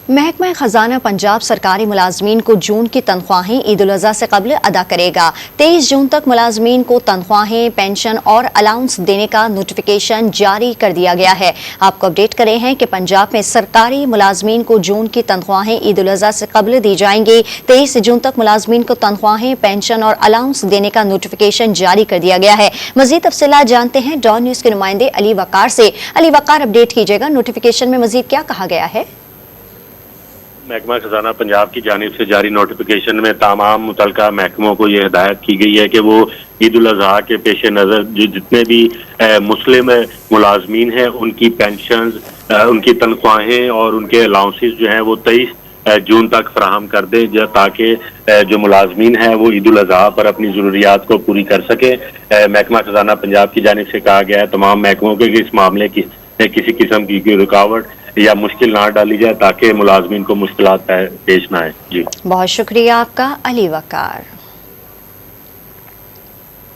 محکمہ خزانہ پنجاب سرکاری ملازمین کو جون کی تنخواہیں عید الاضحیٰ سے قبل ادا کرے گا۔ 23 جون تک ملازمین کو تنخواہیں، پینشن اور الاؤنس دینے کا نوٹیفیکیشن جاری کر دیا گیا ہے۔ آپ کو اپڈیٹ کرے ہیں کہ پنجاب میں سرکاری ملازمین کو جون کی تنخواہیں عید الاضحیٰ سے قبل دی جائیں گی۔ 23 جون تک ملازمین کو تنخواہیں، پینشن اور الاؤنس دینے کا نوٹیفیکیشن جاری کر دیا گیا ہے۔ مزید تفصیلات جانتے ہیں ڈان نیوز کے نمائندے علی وقار سے۔ علی وقار، اپڈیٹ کیجیے گا، نوٹیفیکیشن میں مزید کیا کہا گیا ہے؟ محکمہ خزانہ پنجاب کی جانب سے جاری نوٹیفیکیشن میں تمام متعلقہ محکموں کو یہ ہدایت کی گئی ہے کہ وہ عید الاضحیٰ کے پیش نظر جتنے بھی مسلم ملازمین ہیں ان کی پینشنز، ان کی تنخواہیں اور ان کے الاؤنسز جو ہیں وہ 23 جون تک فراہم کر دیں تاکہ جو ملازمین ہیں وہ عید الاضحیٰ پر اپنی ضروریات کو پوری کر سکیں۔ محکمہ خزانہ پنجاب کی جانب سے کہا گیا ہے تمام محکموں کے کہ اس معاملے کی کسی قسم کی رکاوٹ یا مشکل نہ ڈالی جائے تاکہ ملازمین کو مشکلات پیش نہ آئے۔ جی بہت شکریہ آپ کا علی وقار۔